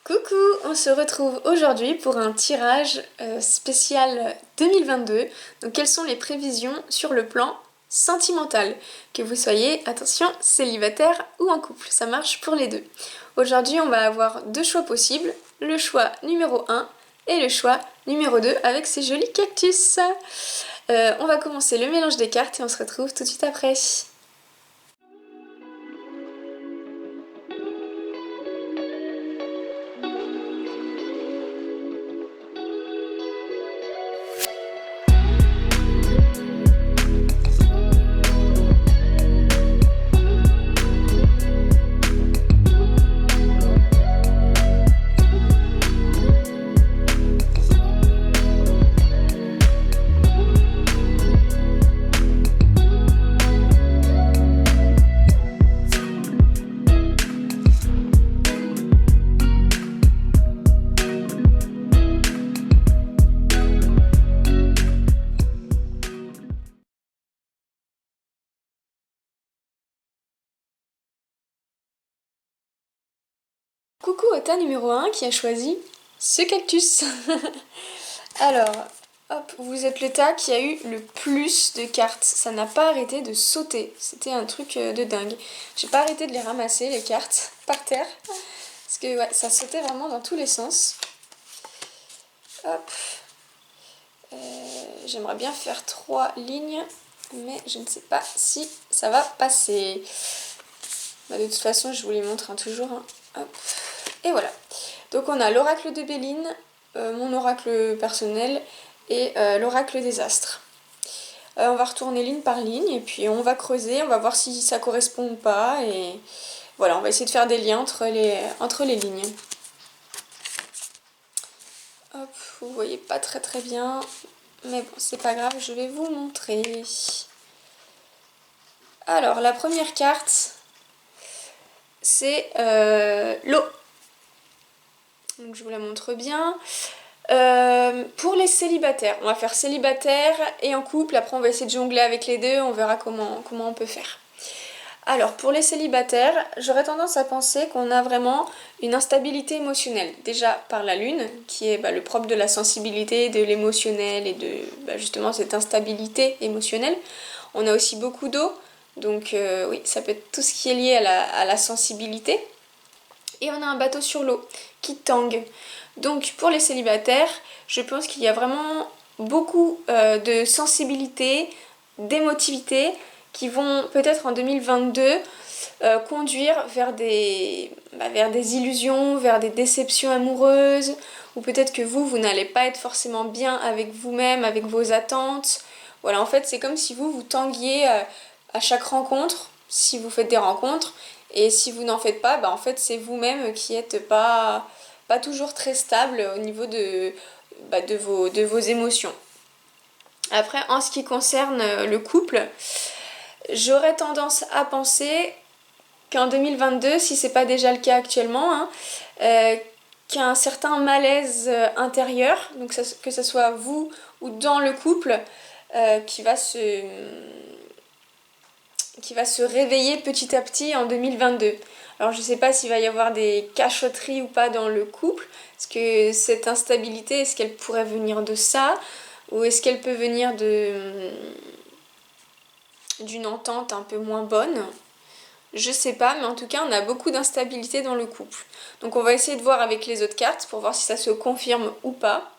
Coucou, on se retrouve aujourd'hui pour un tirage spécial 2022. Donc quelles sont les prévisions sur le plan sentimental? Que vous soyez, attention, célibataire ou en couple, ça marche pour les deux. Aujourd'hui on va avoir deux choix possibles, le choix numéro 1 et le choix numéro 2 avec ces jolis cactus. On va commencer le mélange des cartes et on se retrouve tout de suite après. Coucou au tas numéro 1 qui a choisi ce cactus. Alors, hop, vous êtes le tas qui a eu le plus de cartes. Ça n'a pas arrêté de sauter. C'était un truc de dingue. J'ai pas arrêté de les ramasser, les cartes, par terre. Parce que ouais, ça sautait vraiment dans tous les sens. Hop. J'aimerais bien faire 3 lignes, mais je ne sais pas si ça va passer. Bah, de toute façon, je vous les montre toujours. Hein. Hop. Et voilà. Donc on a l'oracle de Béline, mon oracle personnel et l'oracle des astres. On va retourner ligne par ligne et puis on va creuser, on va voir si ça correspond ou pas. Et voilà, on va essayer de faire des liens entre les lignes. Hop, vous voyez pas très bien, mais bon, c'est pas grave, je vais vous montrer. Alors, la première carte, c'est l'eau. Donc je vous la montre bien. Pour les célibataires, on va faire célibataire et en couple, après on va essayer de jongler avec les deux, on verra comment on peut faire. Alors pour les célibataires, j'aurais tendance à penser qu'on a vraiment une instabilité émotionnelle. Déjà par la lune, qui est le propre de la sensibilité, de l'émotionnel et de justement cette instabilité émotionnelle. On a aussi beaucoup d'eau, donc oui, ça peut être tout ce qui est lié à la sensibilité. Et on a un bateau sur l'eau qui tangue. Donc pour les célibataires, je pense qu'il y a vraiment beaucoup de sensibilité, d'émotivité qui vont peut-être en 2022 conduire vers des illusions, vers des déceptions amoureuses, ou peut-être que vous n'allez pas être forcément bien avec vous-même, avec vos attentes. Voilà, en fait c'est comme si vous tanguiez à chaque rencontre, si vous faites des rencontres, et si vous n'en faites pas, en fait c'est vous-même qui n'êtes pas toujours très stable au niveau de vos émotions. Après, en ce qui concerne le couple, j'aurais tendance à penser qu'en 2022, si c'est pas déjà le cas actuellement, qu'il y a un certain malaise intérieur, donc que ce soit vous ou dans le couple, qui va se réveiller petit à petit en 2022. Alors je sais pas s'il va y avoir des cachotteries ou pas dans le couple, est-ce que cette instabilité, est-ce qu'elle pourrait venir de ça, ou est-ce qu'elle peut venir d'une entente un peu moins bonne? Je sais pas, mais en tout cas on a beaucoup d'instabilité dans le couple. Donc on va essayer de voir avec les autres cartes pour voir si ça se confirme ou pas.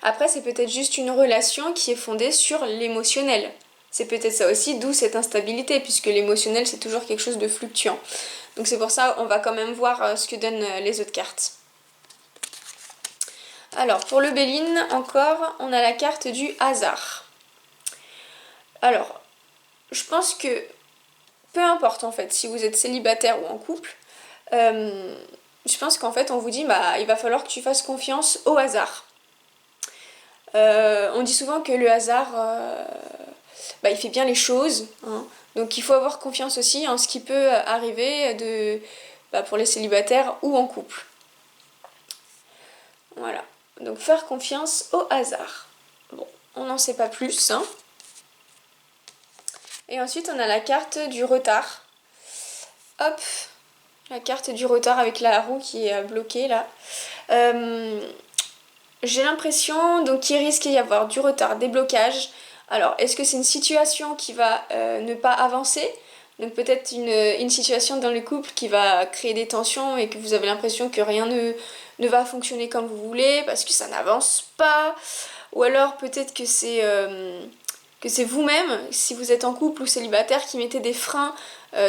Après c'est peut-être juste une relation qui est fondée sur l'émotionnel. C'est peut-être ça aussi, d'où cette instabilité, puisque l'émotionnel c'est toujours quelque chose de fluctuant. Donc c'est pour ça on va quand même voir ce que donnent les autres cartes. Alors pour le Béline, encore, on a la carte du hasard. Alors, je pense que peu importe en fait si vous êtes célibataire ou en couple, je pense qu'en fait on vous dit il va falloir que tu fasses confiance au hasard. On dit souvent que le hasard il fait bien les choses, hein. Donc il faut avoir confiance aussi en ce qui peut arriver pour les célibataires ou en couple. Voilà, donc faire confiance au hasard. Bon, on n'en sait pas plus, hein. Et ensuite on a la carte du retard. Hop, La carte du retard avec la roue qui est bloquée là. J'ai l'impression donc qu'il risque d'y avoir du retard, des blocages. Alors, est-ce que c'est une situation qui va ne pas avancer? Donc peut-être une situation dans le couple qui va créer des tensions et que vous avez l'impression que rien ne va fonctionner comme vous voulez parce que ça n'avance pas. Ou alors peut-être que c'est vous-même, si vous êtes en couple ou célibataire, qui mettez des freins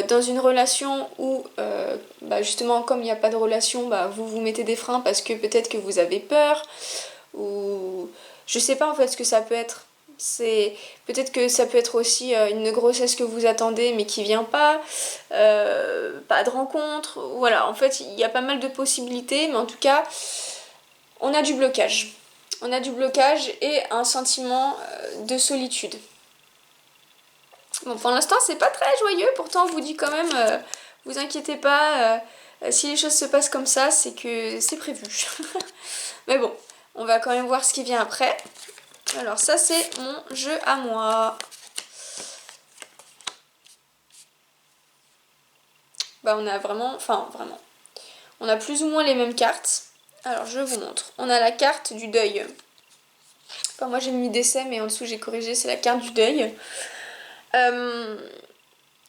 dans une relation où justement comme il n'y a pas de relation, vous vous mettez des freins parce que peut-être que vous avez peur ou je sais pas en fait ce que ça peut être. C'est peut-être que ça peut être aussi une grossesse que vous attendez mais qui vient pas, pas de rencontre. Voilà, en fait il y a pas mal de possibilités, mais en tout cas on a du blocage. On a du blocage et un sentiment de solitude. Bon, pour l'instant c'est pas très joyeux, pourtant on vous dit quand même, vous inquiétez pas, si les choses se passent comme ça, c'est que c'est prévu. Mais bon, on va quand même voir ce qui vient après. Alors ça c'est mon jeu à moi. On a vraiment, on a plus ou moins les mêmes cartes. Alors je vous montre. On a la carte du deuil. Enfin, moi j'ai mis décès mais en dessous j'ai corrigé, c'est la carte du deuil.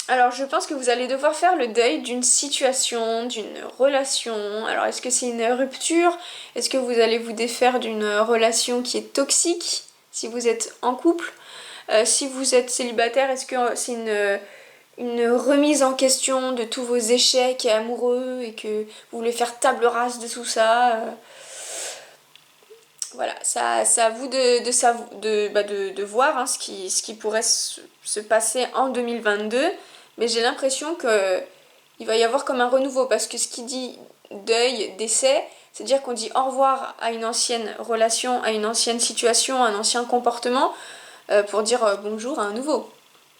Alors je pense que vous allez devoir faire le deuil d'une situation, d'une relation. Alors est-ce que c'est une rupture? Est-ce que vous allez vous défaire d'une relation qui est toxique si vous êtes en couple? Si vous êtes célibataire, est-ce que c'est une remise en question de tous vos échecs amoureux et que vous voulez faire table rase de tout ça? Voilà, c'est à vous de voir hein, ce qui pourrait se passer en 2022. Mais j'ai l'impression qu'il va y avoir comme un renouveau. Parce que ce qui dit deuil, décès, c'est-à-dire qu'on dit au revoir à une ancienne relation, à une ancienne situation, à un ancien comportement, pour dire bonjour à un nouveau.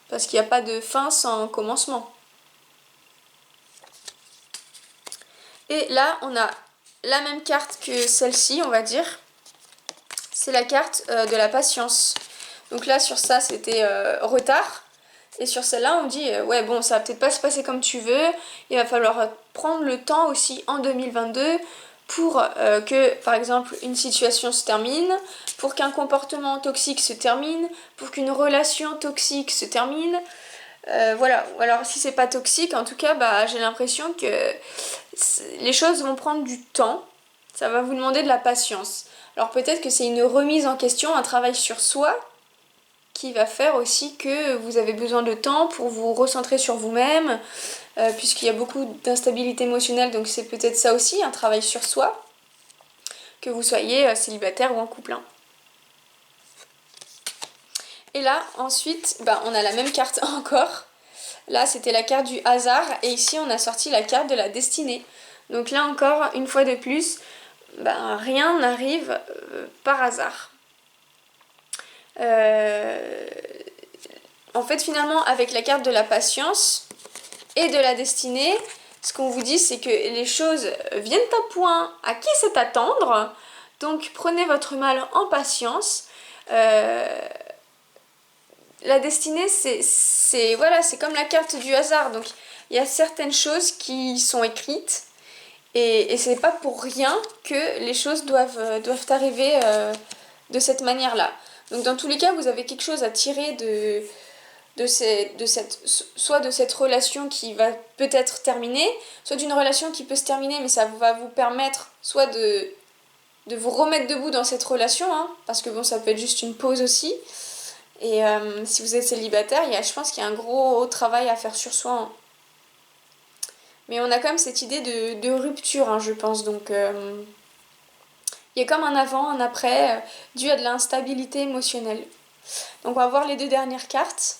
Parce qu'il n'y a pas de fin sans commencement. Et là, on a la même carte que celle-ci, on va dire. C'est la carte de la patience. Donc là, sur ça, c'était retard. Et sur celle-là, on dit, ouais, bon, ça va peut-être pas se passer comme tu veux. Il va falloir prendre le temps aussi en 2022 pour que, par exemple, une situation se termine, pour qu'un comportement toxique se termine, pour qu'une relation toxique se termine. Voilà. Ou alors, si c'est pas toxique, en tout cas, j'ai l'impression que les choses vont prendre du temps. Ça va vous demander de la patience. Alors peut-être que c'est une remise en question, un travail sur soi qui va faire aussi que vous avez besoin de temps pour vous recentrer sur vous-même, puisqu'il y a beaucoup d'instabilité émotionnelle, donc c'est peut-être ça aussi, un travail sur soi, que vous soyez célibataire ou en couple. Hein. Et là, ensuite, on a la même carte encore. Là, c'était la carte du hasard, et ici, on a sorti la carte de la destinée. Donc là encore, une fois de plus, rien n'arrive par hasard. En fait, finalement, avec la carte de la patience et de la destinée, ce qu'on vous dit, c'est que les choses viennent à point à qui sait attendre. Donc, prenez votre mal en patience. La destinée, c'est comme la carte du hasard. Donc, il y a certaines choses qui sont écrites. Et c'est pas pour rien que les choses doivent arriver de cette manière-là. Donc dans tous les cas, vous avez quelque chose à tirer soit de cette relation qui va peut-être terminer, soit d'une relation qui peut se terminer, mais ça va vous permettre soit de vous remettre debout dans cette relation, hein, parce que bon, ça peut être juste une pause aussi. Et si vous êtes célibataire, je pense qu'il y a un gros travail à faire sur soi. Hein. Mais on a quand même cette idée de rupture, hein, je pense. Donc, il y a comme un avant, un après, dû à de l'instabilité émotionnelle. Donc, on va voir les deux dernières cartes.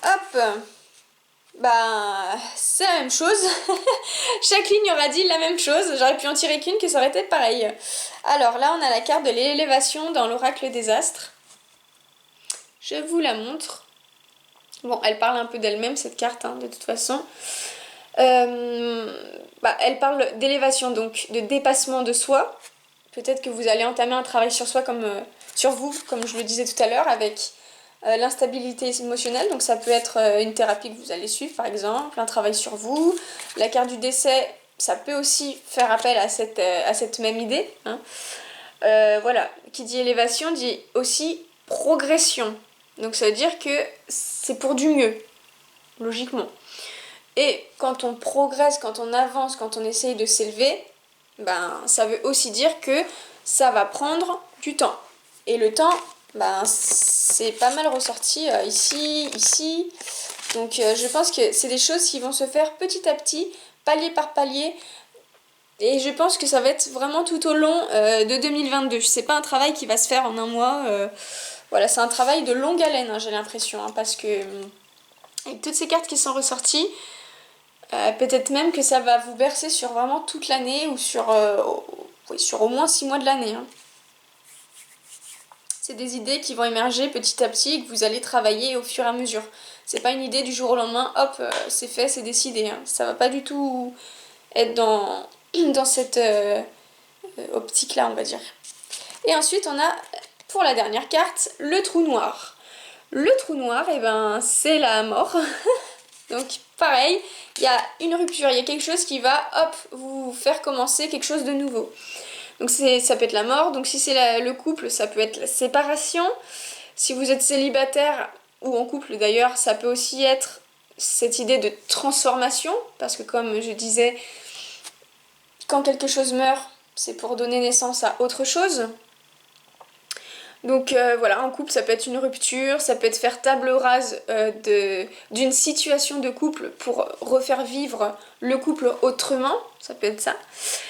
Hop! C'est la même chose. Chaque ligne aura dit la même chose. J'aurais pu en tirer qu'une, que ça aurait été pareil. Alors, là, on a la carte de l'élévation dans l'oracle des astres. Je vous la montre. Bon, elle parle un peu d'elle-même, cette carte, hein, de toute façon. Elle parle d'élévation, donc de dépassement de soi. Peut-être que vous allez entamer un travail sur soi, sur vous, comme je le disais tout à l'heure, avec l'instabilité émotionnelle, donc ça peut être une thérapie que vous allez suivre par exemple, un travail sur vous. La carte du décès, ça peut aussi faire appel à cette même idée, hein. Voilà, qui dit élévation dit aussi progression. Donc ça veut dire que c'est pour du mieux, logiquement. Et quand on progresse, quand on avance, quand on essaye de s'élever, ben ça veut aussi dire que ça va prendre du temps. Et le temps, ben c'est pas mal ressorti ici. Donc je pense que c'est des choses qui vont se faire petit à petit, palier par palier. Et je pense que ça va être vraiment tout au long de 2022. C'est pas un travail qui va se faire en un mois. Voilà, c'est un travail de longue haleine, hein, j'ai l'impression. Hein, parce que avec toutes ces cartes qui sont ressorties, peut-être même que ça va vous bercer sur vraiment toute l'année ou sur au moins 6 mois de l'année. Hein. C'est des idées qui vont émerger petit à petit et que vous allez travailler au fur et à mesure. C'est pas une idée du jour au lendemain, hop, c'est fait, c'est décidé. Hein. Ça va pas du tout être dans cette optique-là, on va dire. Et ensuite, on a, pour la dernière carte, le trou noir. Le trou noir, eh ben, c'est la mort. Donc, pareil, il y a une rupture, il y a quelque chose qui va, hop, vous faire commencer quelque chose de nouveau. Donc, ça peut être la mort. Donc, si c'est le couple, ça peut être la séparation. Si vous êtes célibataire ou en couple d'ailleurs, ça peut aussi être cette idée de transformation. Parce que comme je disais, quand quelque chose meurt, c'est pour donner naissance à autre chose. Donc voilà, en couple, ça peut être une rupture, ça peut être faire table rase d'une situation de couple pour refaire vivre le couple autrement, ça peut être ça.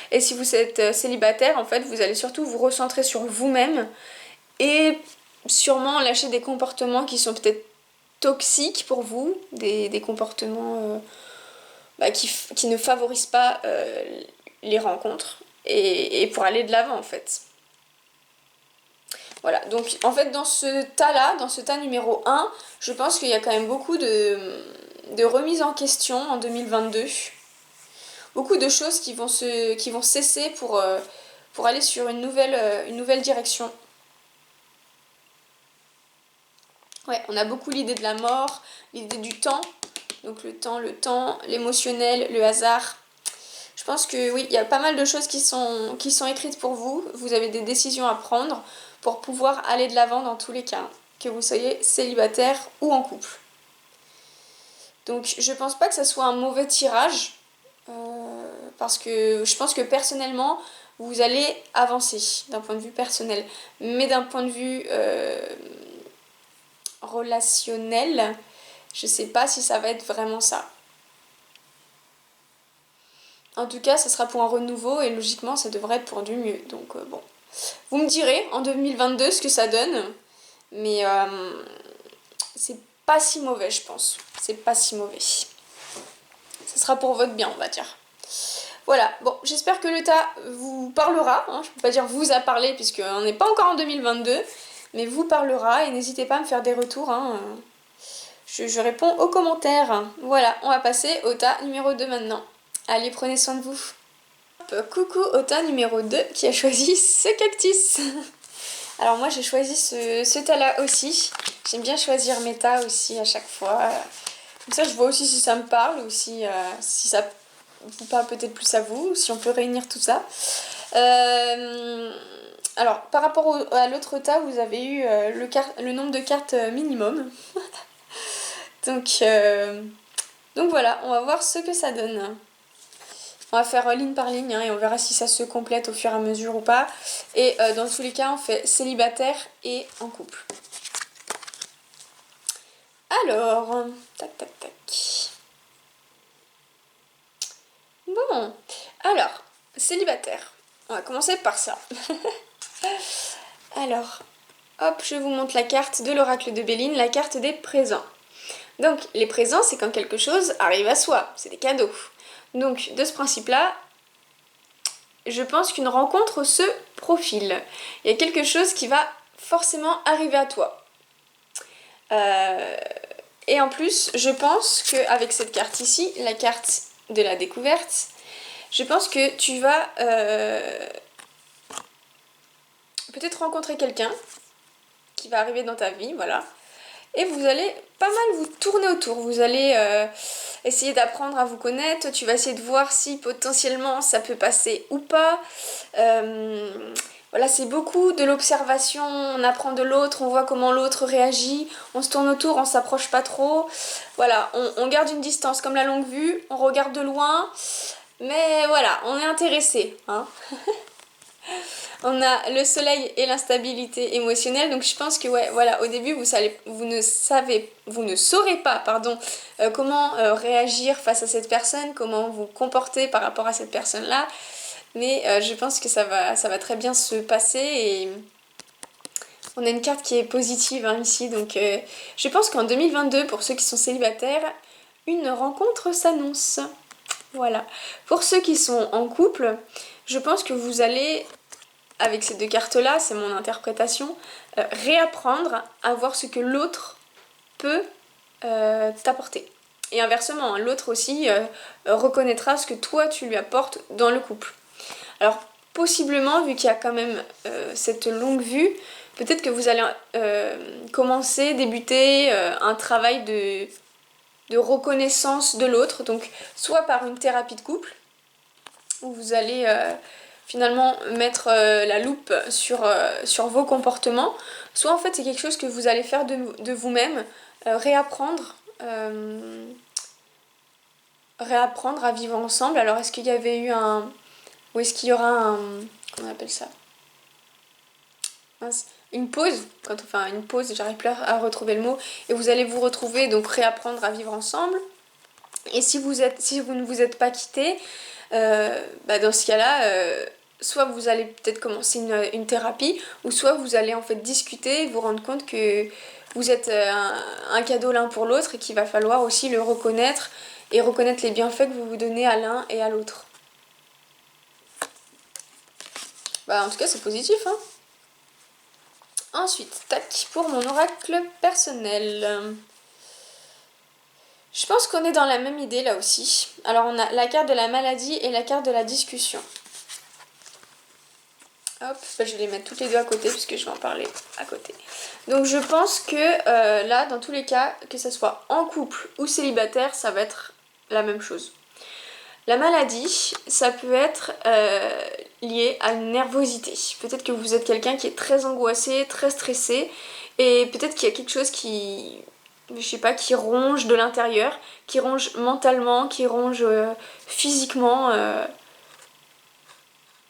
Et si vous êtes célibataire, en fait, vous allez surtout vous recentrer sur vous-même et sûrement lâcher des comportements qui sont peut-être toxiques pour vous, des comportements qui ne favorisent pas les rencontres et pour aller de l'avant en fait. Voilà, donc en fait dans ce tas-là, dans ce tas numéro 1, je pense qu'il y a quand même beaucoup de remises en question en 2022. Beaucoup de choses qui vont cesser pour aller sur une nouvelle direction. Ouais, on a beaucoup l'idée de la mort, l'idée du temps. Donc le temps, l'émotionnel, le hasard. Je pense que oui, il y a pas mal de choses qui sont écrites pour vous. Vous avez des décisions à prendre pour pouvoir aller de l'avant dans tous les cas, que vous soyez célibataire ou en couple. Donc je pense pas que ça soit un mauvais tirage, parce que je pense que personnellement, vous allez avancer d'un point de vue personnel. Mais d'un point de vue relationnel, je sais pas si ça va être vraiment ça. En tout cas, ça sera pour un renouveau et logiquement, ça devrait être pour du mieux. Donc bon. Vous me direz en 2022 ce que ça donne, mais c'est pas si mauvais, je pense. C'est pas si mauvais. Ça sera pour votre bien, on va dire. Voilà, bon, j'espère que le tas vous parlera. Hein. Je peux pas dire vous a parlé, puisqu'on n'est pas encore en 2022, mais vous parlera et n'hésitez pas à me faire des retours. Hein. Je réponds aux commentaires. Voilà, on va passer au tas numéro 2 maintenant. Allez, prenez soin de vous. Coucou au tas numéro 2 qui a choisi ce cactus. Alors moi j'ai choisi ce tas-là aussi. J'aime bien choisir mes tas aussi à chaque fois. Comme ça je vois aussi si ça me parle ou si ça vous parle peut-être plus à vous, si on peut réunir tout ça. Alors par rapport à l'autre tas, vous avez eu le nombre de cartes minimum. Donc voilà, on va voir ce que ça donne. On va faire ligne par ligne hein, et on verra si ça se complète au fur et à mesure ou pas. Et dans tous les cas, on fait célibataire et en couple. Alors, tac tac tac. Bon, alors, célibataire. On va commencer par ça. Alors, hop, je vous montre la carte de l'oracle de Béline, la carte des présents. Donc, les présents, c'est quand quelque chose arrive à soi, c'est des cadeaux. Donc, de ce principe-là, je pense qu'une rencontre se profile. Il y a quelque chose qui va forcément arriver à toi. Et en plus, je pense qu'avec cette carte ici, la carte de la découverte, je pense que tu vas peut-être rencontrer quelqu'un qui va arriver dans ta vie, voilà. et vous allez pas mal vous tourner autour. Vous allez essayer d'apprendre à vous connaître, tu vas essayer de voir si potentiellement ça peut passer ou pas. Voilà, c'est beaucoup de l'observation, on apprend de l'autre, on voit comment l'autre réagit, on se tourne autour, on s'approche pas trop. Voilà, on garde une distance comme la longue vue, on regarde de loin, mais voilà, on est intéressé, hein. On a le soleil et l'instabilité émotionnelle, donc je pense que ouais, voilà, au début vous ne saurez pas, pardon, comment réagir face à cette personne, comment vous comporter par rapport à cette personne-là, mais je pense que ça va très bien se passer et on a une carte qui est positive hein, ici, donc je pense qu'en 2022, pour ceux qui sont célibataires, une rencontre s'annonce. Voilà. Pour ceux qui sont en couple, je pense que vous allez avec ces deux cartes-là, c'est mon interprétation, réapprendre à voir ce que l'autre peut t'apporter. Et inversement, hein, l'autre aussi reconnaîtra ce que toi tu lui apportes dans le couple. Alors, possiblement, vu qu'il y a quand même cette longue vue, peut-être que vous allez débuter un travail de reconnaissance de l'autre, donc soit par une thérapie de couple, où vous allez finalement mettre la loupe sur vos comportements, soit en fait c'est quelque chose que vous allez faire de vous-même, réapprendre, réapprendre à vivre ensemble. Alors est-ce qu'il y avait eu un... ou est-ce qu'il y aura un... comment on appelle ça? Mince. Une pause, enfin une pause, j'arrive plus à retrouver le mot, et vous allez vous retrouver, donc réapprendre à vivre ensemble. Et si vous ne vous êtes pas quitté, dans ce cas-là, soit vous allez peut-être commencer une thérapie, ou soit vous allez en fait discuter et vous rendre compte que vous êtes un cadeau l'un pour l'autre et qu'il va falloir aussi le reconnaître et reconnaître les bienfaits que vous vous donnez à l'un et à l'autre. Bah en tout cas c'est positif hein. Ensuite, tac, pour mon oracle personnel. Je pense qu'on est dans la même idée là aussi. Alors on a la carte de la maladie et la carte de la discussion. Hop, je vais les mettre toutes les deux à côté puisque je vais en parler à côté. Donc je pense que là, dans tous les cas, que ce soit en couple ou célibataire, ça va être la même chose. La maladie, ça peut être lié à une nervosité. Peut-être que vous êtes quelqu'un qui est très angoissé, très stressé, et peut-être qu'il y a quelque chose qui, je sais pas, qui ronge de l'intérieur, qui ronge mentalement, qui ronge physiquement.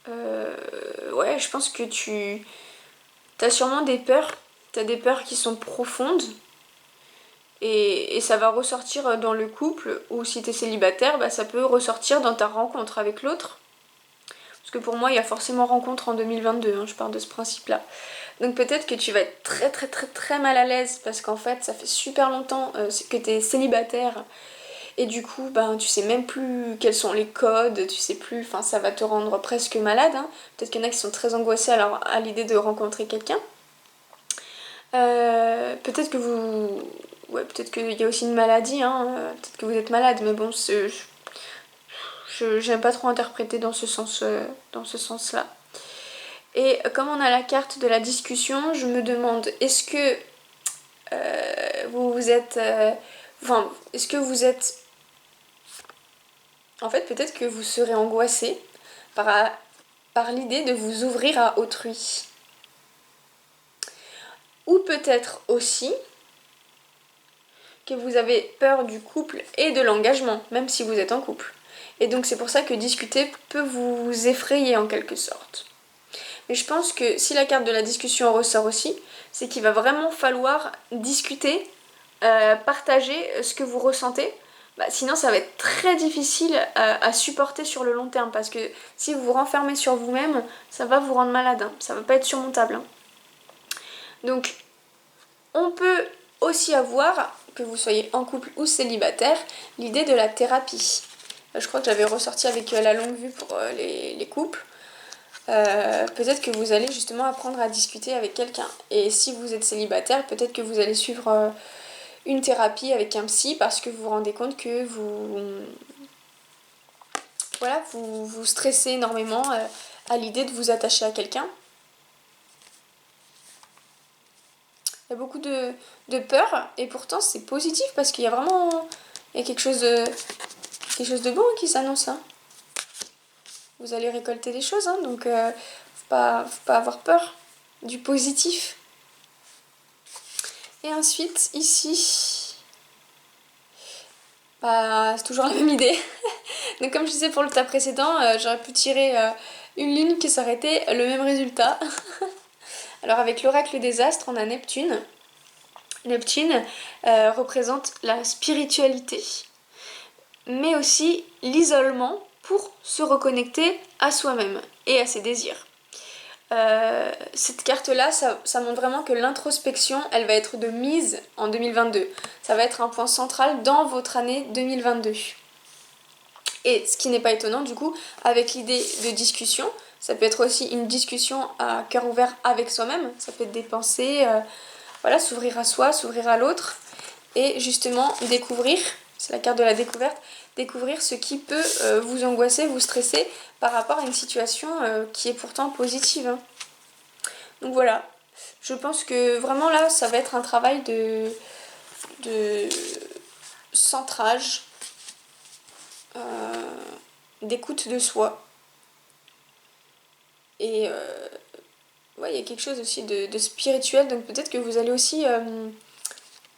Ouais, je pense que tu as sûrement des peurs. T'as des peurs qui sont profondes. Et ça va ressortir dans le couple, ou si t'es célibataire, bah, ça peut ressortir dans ta rencontre avec l'autre. Parce que pour moi, il y a forcément rencontre en 2022, hein, je pars de ce principe-là. Donc peut-être que tu vas être très très très très mal à l'aise parce qu'en fait, ça fait super longtemps que t'es célibataire. Et du coup, ben, tu sais même plus quels sont les codes, tu sais plus, enfin ça va te rendre presque malade. Hein. Peut-être qu'il y en a qui sont très angoissés à l'idée de rencontrer quelqu'un. Peut-être que vous... Ouais, peut-être qu'il y a aussi une maladie, hein. Peut-être que vous êtes malade, mais bon, j'aime pas trop interpréter dans ce sens-là. Et comme on a la carte de la discussion, je me demande, est-ce que vous êtes... Enfin, est-ce que vous êtes... En fait, peut-être que vous serez angoissé par l'idée de vous ouvrir à autrui. Ou peut-être aussi que vous avez peur du couple et de l'engagement, même si vous êtes en couple. Et donc c'est pour ça que discuter peut vous effrayer en quelque sorte. Mais je pense que si la carte de la discussion ressort aussi, c'est qu'il va vraiment falloir discuter, partager ce que vous ressentez. Bah, sinon ça va être très difficile à supporter sur le long terme parce que si vous vous renfermez sur vous-même, ça va vous rendre malade, hein. Ça va pas être surmontable. Hein. Donc on peut aussi avoir, que vous soyez en couple ou célibataire, l'idée de la thérapie. Je crois que j'avais ressorti avec la longue vue pour les couples. Peut-être que vous allez justement apprendre à discuter avec quelqu'un. Et si vous êtes célibataire, peut-être que vous allez suivre une thérapie avec un psy parce que vous vous rendez compte que vous stressez énormément à l'idée de vous attacher à quelqu'un. Il y a beaucoup de peur et pourtant c'est positif parce qu'il y a vraiment il y a quelque chose de bon qui s'annonce. Hein. Vous allez récolter des choses, hein, donc faut pas avoir peur du positif. Et ensuite, ici, bah, c'est toujours la même idée. Donc comme je disais pour le tas précédent, j'aurais pu tirer une ligne qui s'arrêtait le même résultat. Alors avec l'oracle des astres, on a Neptune. Neptune représente la spiritualité, mais aussi l'isolement pour se reconnecter à soi-même et à ses désirs. Cette carte-là, ça montre vraiment que l'introspection, elle va être de mise en 2022. Ça va être un point central dans votre année 2022. Et ce qui n'est pas étonnant, du coup, avec l'idée de discussion, ça peut être aussi une discussion à cœur ouvert avec soi-même. Ça peut être des pensées, voilà, s'ouvrir à soi, s'ouvrir à l'autre. Et justement, découvrir, c'est la carte de la découverte, découvrir ce qui peut vous angoisser, vous stresser par rapport à une situation qui est pourtant positive. Hein. Donc voilà, je pense que vraiment là, ça va être un travail de centrage, d'écoute de soi. Et ouais, il y a quelque chose aussi de spirituel, donc peut-être que vous allez aussi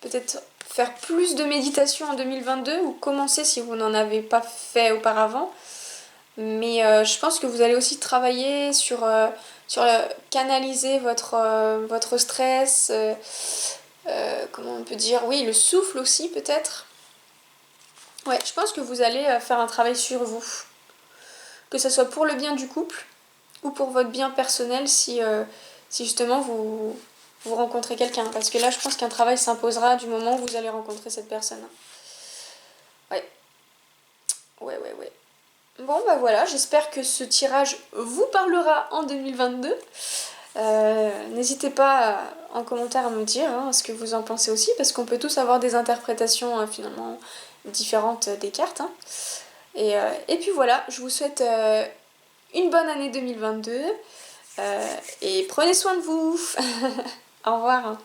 peut-être faire plus de méditation en 2022 ou commencer si vous n'en avez pas fait auparavant. Mais je pense que vous allez aussi travailler sur canaliser votre stress, comment on peut dire, oui, le souffle aussi peut-être. Ouais, je pense que vous allez faire un travail sur vous. Que ce soit pour le bien du couple ou pour votre bien personnel si justement vous rencontrez quelqu'un. Parce que là, je pense qu'un travail s'imposera du moment où vous allez rencontrer cette personne. Ouais. Ouais. Bon, bah voilà, j'espère que ce tirage vous parlera en 2022. N'hésitez pas en commentaire à me dire hein, ce que vous en pensez aussi, parce qu'on peut tous avoir des interprétations finalement différentes des cartes. Hein. Et puis voilà, je vous souhaite une bonne année 2022 et prenez soin de vous. Au revoir.